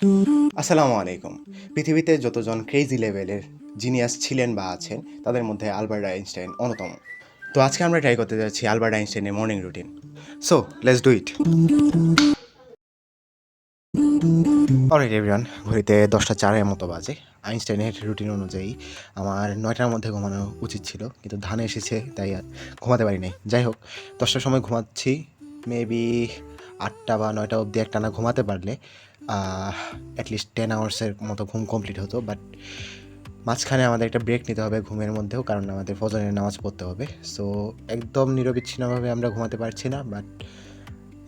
আসসালামু আলাইকুম। পৃথিবীতে যতজন ক্রেজি লেভেলের জিনিয়াস ছিলেন বা আছেন, তাদের মধ্যে আলবার্ট আইনস্টাইন অন্যতম। তো আজকে আমরা ট্রাই করতে যাচ্ছি আলবার্ট আইনস্টাইনের morning routine. So, let's do it. Alright everyone, ঘড়িতে 10টা 4 এর মতো বাজে। আইনস্টাইনের রুটিন অনুযায়ী আমার 9টার মধ্যে ঘুমানো উচিত ছিল, কিন্তু ধানে এসেছে তাই আর ঘুমাতে পারি নাই। যাই হোক, 10টার সময় ঘুমাচ্ছি। মেবি 8টা বা 9টা অবধি একটানা ঘুমাতে পারলে অ্যাটলিস্ট 10 আওয়ার্সের মতো ঘুম কমপ্লিট হতো। বাট মাঝখানে আমাদের একটা ব্রেক নিতে হবে ঘুমের মধ্যেও, কারণ আমাদের ফজরের নামাজ পড়তে হবে। সো একদম নিরবিচ্ছিন্নভাবে আমরা ঘুমাতে পারছি না, বাট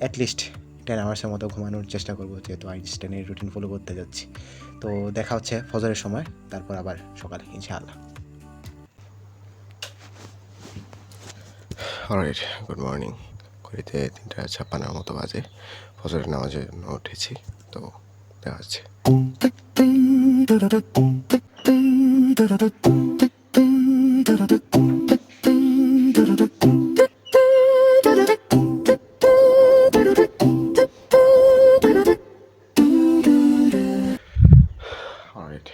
অ্যাটলিস্ট 10 আওয়ার্সের মতো ঘুমানোর চেষ্টা করবো, যেহেতু আইনস্টাইনের রুটিন ফলো করতে যাচ্ছি। তো দেখা হচ্ছে ফজরের সময়, তারপর আবার সকালে ইনশাআল্লাহ। Alright, good morning. ঘড়িতে 3টা 56 মতো বাজে। ফজরের নামাজের জন্য উঠেছি। তো দেখা হচ্ছে। অলরাইট,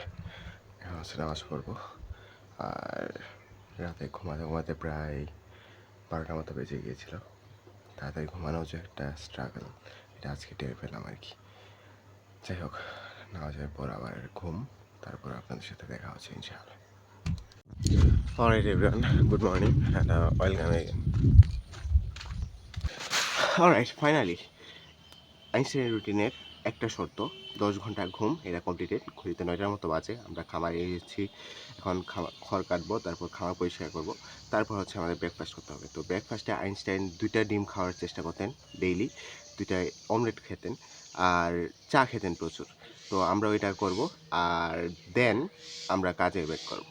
এখন হচ্ছে নামাজ পড়বো। আর রাতে ঘুমাতে ঘুমাতে প্রায় 12টার মতো বেজে গিয়েছিল। তাড়াতাড়ি ঘুমানো যে একটা স্ট্রাগল, এটা আজকে টের পেলাম আর কি। যাই হোক, নামাজের পর আবার ঘুম, তারপর আপনাদের সাথে দেখা হচ্ছে ইনশাআল্লাহ। Alright everyone, good morning and welcome again. Alright, finally আইনস্টাইনের রুটিনের একটা শর্ত, 10 ঘন্টা ঘুম, এটা কমপ্লিটেড। ঘড়িতে 9টার মতো বাজে। আমরা খামারে এসেছি, এখন খড় কাটবো, তারপর খামার পরিষ্কার করব, তারপর হচ্ছে আমাদের ব্রেকফাস্ট করতে হবে। তো ব্রেকফাস্টে আইনস্টাইন 2টা ডিম খাওয়ার চেষ্টা করতেন ডেইলি, 2টা অমলেট খেতেন, আর চা খেতেন প্রচুর। তো আমরা ওইটা করব, আর দেন আমরা কাজে ব্রেক করব।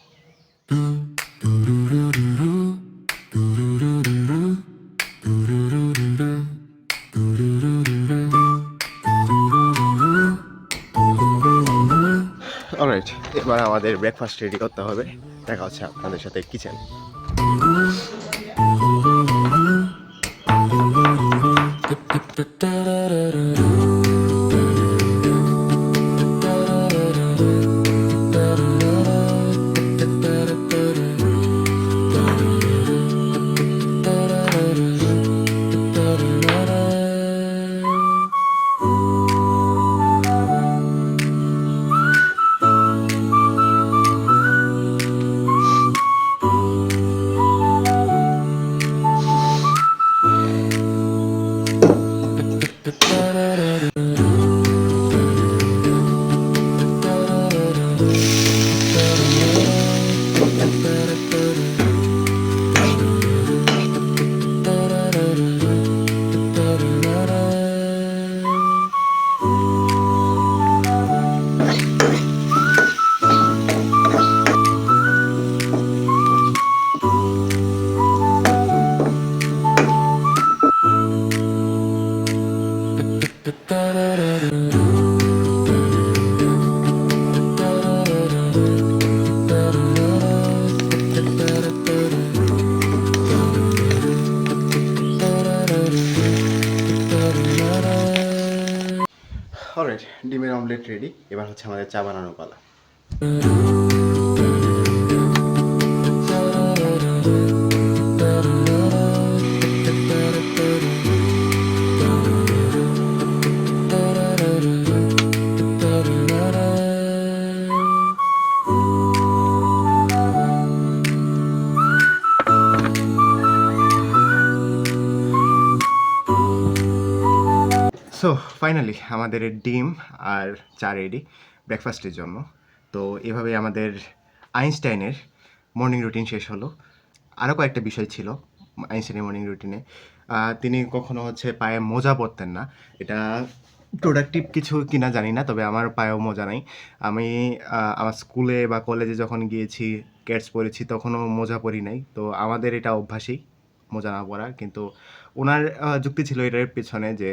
অলরাইট, এবার আমাদের ব্রেকফাস্ট রেডি করতে হবে। দেখা হচ্ছে আপনাদের সাথে কিচেন। অলরাইট, ডিমের অমলেট রেডি। এবার হচ্ছে আমাদের চা বানানোর পালা। সো ফাইনালি আমাদের ডিম আর চা রেডি ব্রেকফাস্টের জন্য। তো এভাবে আমাদের আইনস্টাইনের মর্নিং রুটিন শেষ হলো। আরও কয়েকটা বিষয় ছিল আইনস্টাইনের মর্নিং রুটিনে। তিনি কখনো হচ্ছে পায়ে মোজা পরতেন না। এটা প্রোডাক্টিভ কিছু কিনা জানি না, তবে আমার পায়েও মোজা নাই। আমি আমার স্কুলে বা কলেজে যখন গিয়েছি, কেডস পরেছি, তখনও মোজা পরি নাই। তো আমাদের এটা অভ্যাসই মোজা না পরার। কিন্তু ওনার যুক্তি ছিল এটার পেছনে যে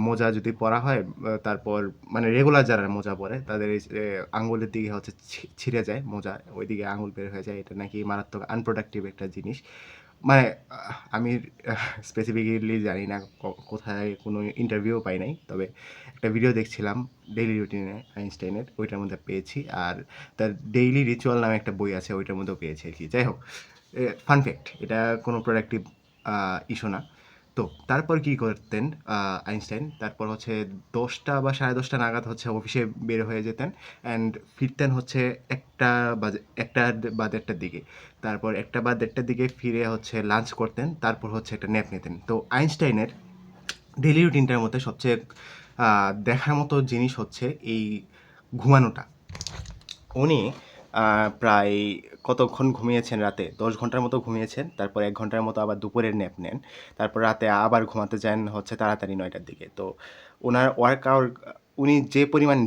মোজা যদি পরা হয়, তারপর মানে রেগুলার যারা মোজা পরে তাদের এই যে আঙুলের দিকে হচ্ছে ছিঁড়ে যায় মোজা, ওইদিকে আঙুল বের হয়ে যায়। এটা নাকি মারাত্মক আনপ্রোডাক্টিভ একটা জিনিস। মানে আমি স্পেসিফিক্যালি জানি না, কোথায় কোনো ইন্টারভিউ পাই নাই, তবে একটা ভিডিও দেখছিলাম ডেইলি রুটিনে আইনস্টাইনের, ওইটার মধ্যে পেয়েছি। আর তার ডেইলি রিচুয়াল নামে একটা বই আছে, ওইটার মধ্যেও পেয়েছি আর কি। যাই হোক, ফান ফ্যাক্ট, এটা কোনো প্রোডাক্টিভ ইস্যু না। তো তারপর কি করতেন আইনস্টাইন, তারপর হচ্ছে 10টা বা 10:30 নাগাদ হচ্ছে অফিসে বের হয়ে যেতেন, অ্যান্ড ফিরতেন হচ্ছে 1টা বা 1:30টার দিকে। তারপর 1টা বা 1:30টার দিকে ফিরে হচ্ছে লাঞ্চ করতেন, তারপর হচ্ছে একটা ন্যাপ নিতেন। তো আইনস্টাইনের ডেইলি রুটিনটার মধ্যে সবচেয়ে দেখার মতো জিনিস হচ্ছে এই ঘুমানোটা। উনি প্রায় কতক্ষণ ঘুমিয়েছেন রাতে? 10 ঘন্টার মতো ঘুমিয়েছেন। তারপর 1 ঘন্টার মতো আবার দুপুরের ন্যাপ নেন। তারপর রাতে আবার ঘুমাতে যান হচ্ছে তাড়াতাড়ি 9টার দিকে। তো উনার ওয়ার্কআউট, উনি যে পরিমাণ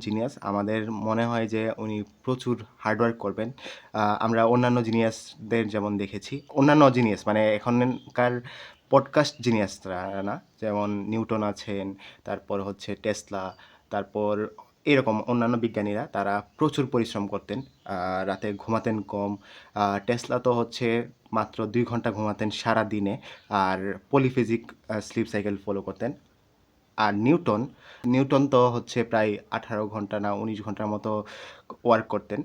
জিনিয়াস আমাদের মনে হয় যে উনি প্রচুর হার্ড ওয়ার্ক করবেন। আমরা অন্যান্য জিনিয়াসদের যেমন দেখেছি, অন্যান্য জিনিয়াস মানে এখনকার পডকাস্ট জিনিয়াসরা না, যেমন নিউটন আছেন, তারপর হচ্ছে টেসলা, তারপর এরকম অন্যান্য বিজ্ঞানীরা তারা প্রচুর পরিশ্রম করতেন, রাতে ঘুমাতেন কম। টেসলা তো হচ্ছে মাত্র 2 ঘন্টা ঘুমাতেন সারা দিনে, আর পলিফেজিক স্লিপ সাইকেল ফলো করতেন। আর নিউটন তো হচ্ছে প্রায় 18 ঘন্টা না 19 ঘন্টার মতো ওয়ার্ক করতেন।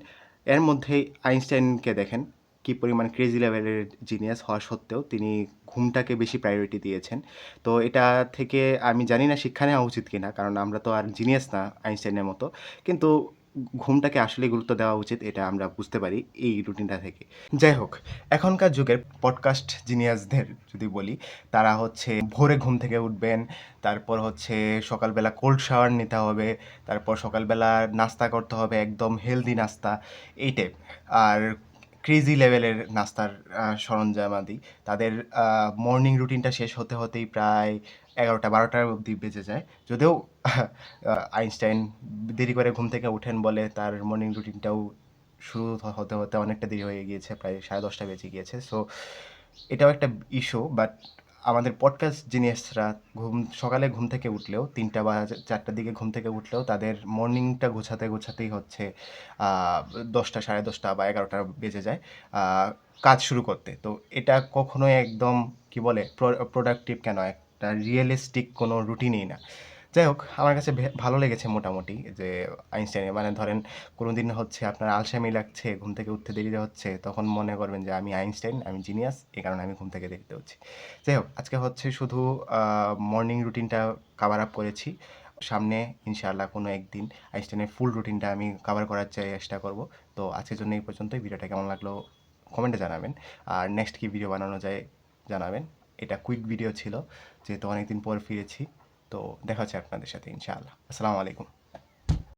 এর মধ্যেই আইনস্টাইনকে দেখেন, কি পরিমাণ ক্রেজি লেভেলের জিনিয়াস হওয়া সত্ত্বেও তিনি ঘুমটাকে বেশি প্রায়োরিটি দিয়েছেন। তো এটা থেকে আমি জানি না শিক্ষা নেওয়া উচিত কিনা, কারণ আমরা তো আর জিনিয়াস না আইনস্টাইনের মতো, কিন্তু ঘুমটাকে আসলে গুরুত্ব দেওয়া উচিত, এটা আমরা বুঝতে পারি এই রুটিনটা থেকে। যাই হোক, এখনকার যুগের পডকাস্ট জিনিয়াসদের যদি বলি, তারা হচ্ছে ভোরে ঘুম থেকে উঠবেন, তারপর হচ্ছে সকালবেলা কোল্ড শাওয়ার নিতে হবে, তারপর সকালবেলা নাস্তা করতে হবে একদম হেলদি নাস্তা, এই টাইপ। আর ক্রেজি লেভেলের নাস্তার সরঞ্জামাদি, তাদের মর্নিং রুটিনটা শেষ হতে হতেই প্রায় 11টা 12টা অবধি বেজে যায়। যদিও আইনস্টাইন দেরি করে ঘুম থেকে উঠেন বলে তার মর্নিং রুটিনটাও শুরু হতে হতে অনেকটা দেরি হয়ে গিয়েছে, প্রায় 10:30টা বেজে গিয়েছে। সো এটাও একটা ইস্যু। বাট আমাদের পডকাস্ট জিনিয়াসরা সকালে ঘুম থেকে উঠলেও 3টা বা 4টার দিকে ঘুম থেকে উঠলেও তাদের মর্নিংটা গোছাতেই হচ্ছে 10টা 10:30 বা 11টা বেজে যায় কাজ শুরু করতে। তো এটা কখনোই একদম কি বলে প্রোডাক্টিভ কেন, একটা রিয়েলিস্টিক কোনো রুটিনই না। যাই হোক, আমার কাছে ভালো লেগেছে মোটামুটি যে আইনস্টাইনের, মানে ধরেন কোনো দিন হচ্ছে আপনার আলসেমি লাগছে, ঘুম থেকে উঠতে দেরি হচ্ছে, তখন মনে করবেন যে আমি আইনস্টাইন, আমি জিনিয়াস, এই কারণে আমি ঘুম থেকে দেরিতে হচ্ছি। যাই হোক, আজকে হচ্ছে শুধু মর্নিং রুটিনটা কভার আপ করেছি। সামনে ইনশাআল্লাহ কোনো একদিন আইনস্টাইনের ফুল রুটিনটা আমি কভার করার চেষ্টা করব। তো আজকের জন্য এই পর্যন্তই। ভিডিওটা কেমন লাগলো কমেন্টে জানাবেন, আর নেক্সট কী ভিডিও বানানো যায় জানাবেন। এটা কুইক ভিডিও ছিল, যেহেতু অনেকদিন পর ফিরেছি। তো দেখা হচ্ছে আপনাদের সাথে ইনশাআল্লাহ। আসসালামু আলাইকুম।